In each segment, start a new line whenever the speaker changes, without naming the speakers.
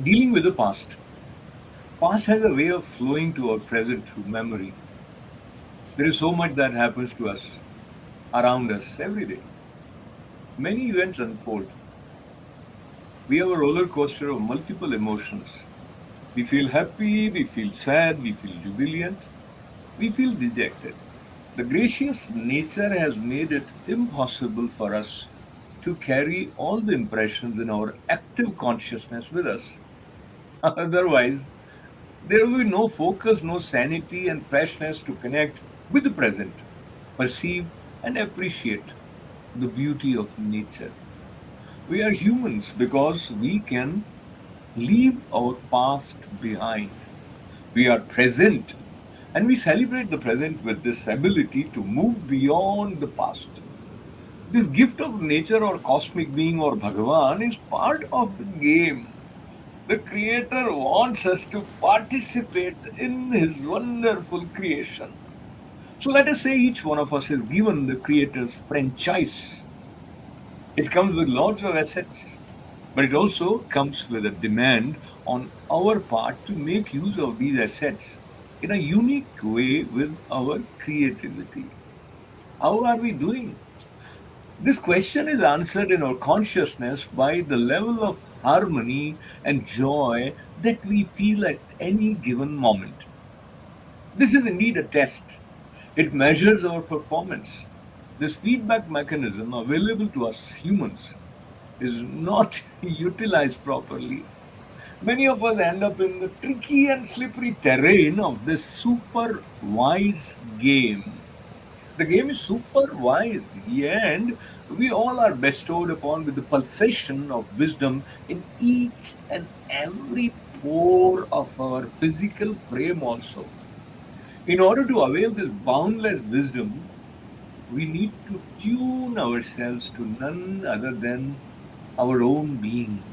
Dealing with the past has a way of flowing to our present through memory. There is so much that happens to us, around us, every day. Many events unfold. We have a roller coaster of multiple emotions. We feel happy, we feel sad, we feel jubilant, we feel dejected. The gracious nature has made it impossible for us to carry all the impressions in our active consciousness with us. Otherwise, there will be no focus, no sanity, and freshness to connect with the present, perceive, and appreciate the beauty of nature. We are humans because we can leave our past behind. We are present and we celebrate the present with this ability to move beyond the past. This gift of nature or cosmic being or Bhagavan is part of the game. The Creator wants us to participate in His wonderful creation. So let us say each one of us is given the Creator's franchise. It comes with lots of assets, but it also comes with a demand on our part to make use of these assets in a unique way with our creativity. How are we doing? This question is answered in our consciousness by the level of harmony and joy that we feel at any given moment. This is indeed a test. It measures our performance. This feedback mechanism available to us humans is not utilized properly. Many of us end up in the tricky and slippery terrain of this super wise game. The game is super wise, and we all are bestowed upon with the pulsation of wisdom in each and every pore of our physical frame, also. In order to avail this boundless wisdom, we need to tune ourselves to none other than our own being.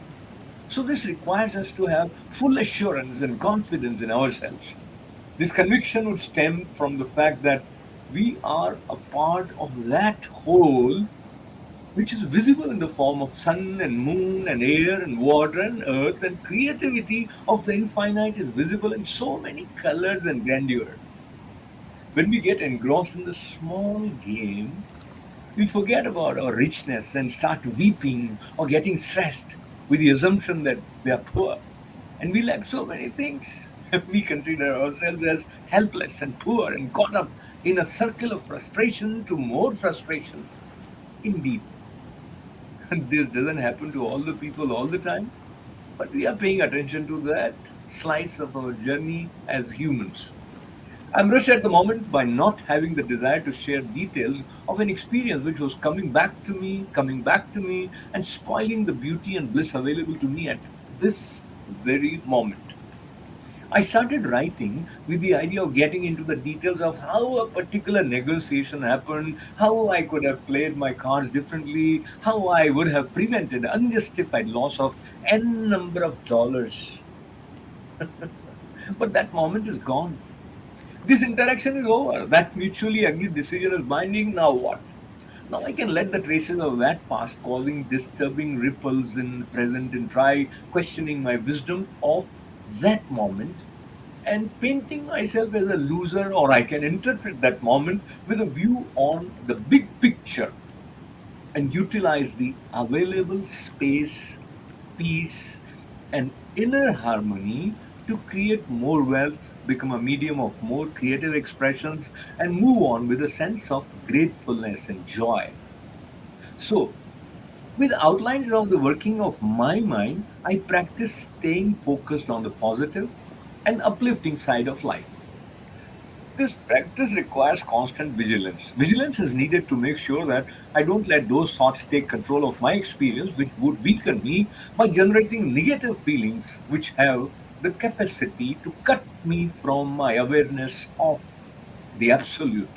So, this requires us to have full assurance and confidence in ourselves. This conviction would stem from the fact that we are a part of that whole which is visible in the form of sun and moon and air and water and earth, and creativity of the infinite is visible in so many colors and grandeur. When we get engrossed in the small game, we forget about our richness and start weeping or getting stressed with the assumption that we are poor and we lack so many things. We consider ourselves as helpless and poor and caught up in a circle of frustration to more frustration. Indeed, this doesn't happen to all the people all the time, but we are paying attention to that slice of our journey as humans. I'm rushed at the moment by not having the desire to share details of an experience which was coming back to me, and spoiling the beauty and bliss available to me at this very moment. I started writing with the idea of getting into the details of how a particular negotiation happened, how I could have played my cards differently, how I would have prevented unjustified loss of n number of dollars. But that moment is gone. This interaction is over. That mutually agreed decision is binding. Now what? Now I can let the traces of that past causing disturbing ripples in the present and try questioning my wisdom of that moment and painting myself as a loser, or I can interpret that moment with a view on the big picture and utilize the available space, peace, and inner harmony to create more wealth, become a medium of more creative expressions, and move on with a sense of gratefulness and joy. So, with outlines of the working of my mind, I practice staying focused on the positive and uplifting side of life. This practice requires constant vigilance. Vigilance is needed to make sure that I don't let those thoughts take control of my experience, which would weaken me by generating negative feelings, which have the capacity to cut me from my awareness of the absolute.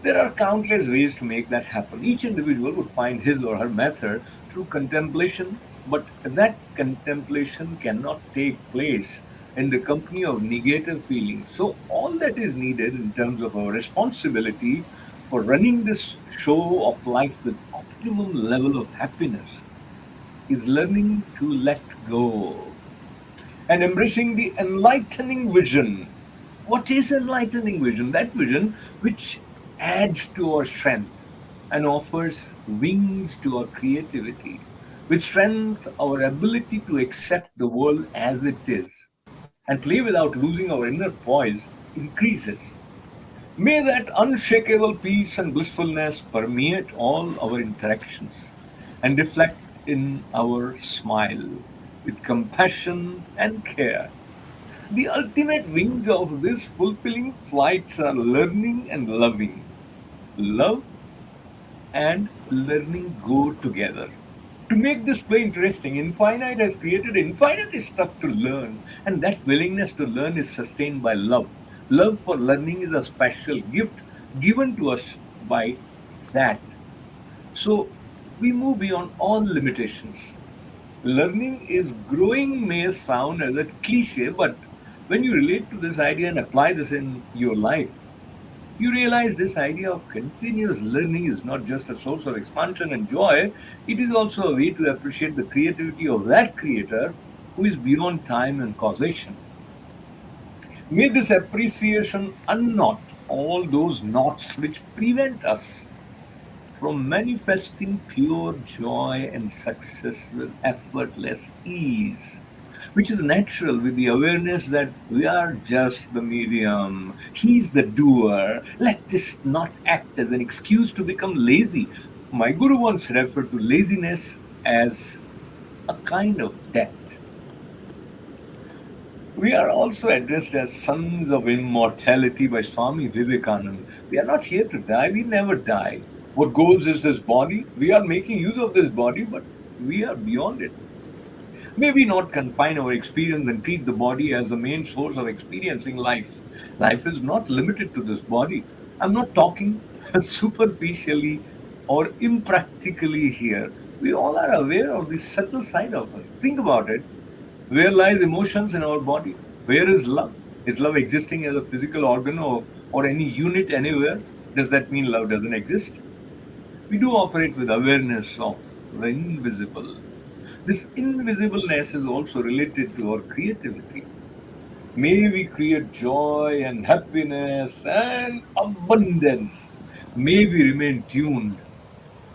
There are countless ways to make that happen. Each individual would find his or her method through contemplation, but that contemplation cannot take place in the company of negative feelings. So, all that is needed in terms of our responsibility for running this show of life with optimum level of happiness is learning to let go and embracing the enlightening vision. What is enlightening vision? That vision which adds to our strength and offers wings to our creativity, which strengthens our ability to accept the world as it is and play without losing our inner poise increases. May that unshakable peace and blissfulness permeate all our interactions and reflect in our smile with compassion and care. The ultimate wings of this fulfilling flights are learning and loving. Love and learning go together. To make this play interesting, Infinite has created infinite stuff to learn, and that willingness to learn is sustained by love. Love for learning is a special gift given to us by that. So we move beyond all limitations. Learning is growing may sound as a cliche, but when you relate to this idea and apply this in your life, you realize this idea of continuous learning is not just a source of expansion and joy, it is also a way to appreciate the creativity of that creator who is beyond time and causation. May this appreciation unknot all those knots which prevent us from manifesting pure joy and success with effortless ease, which is natural with the awareness that we are just the medium. He's the doer. Let this not act as an excuse to become lazy. My guru once referred to laziness as a kind of death. We are also addressed as sons of immortality by Swami Vivekananda. We are not here to die, we never die. What goes is this body. We are making use of this body, but we are beyond it. May we not confine our experience and treat the body as the main source of experiencing life. Life is not limited to this body. I'm not talking superficially or impractically here. We all are aware of the subtle side of us. Think about it. Where lies emotions in our body? Where is love? Is love existing as a physical organ or any unit anywhere? Does that mean love doesn't exist? We do operate with awareness of the invisible. This invisibleness is also related to our creativity. May we create joy and happiness and abundance. May we remain tuned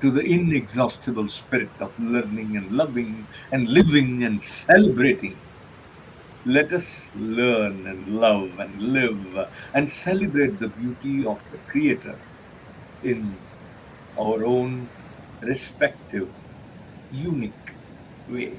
to the inexhaustible spirit of learning and loving and living and celebrating. Let us learn and love and live and celebrate the beauty of the Creator in our own respective, unique way.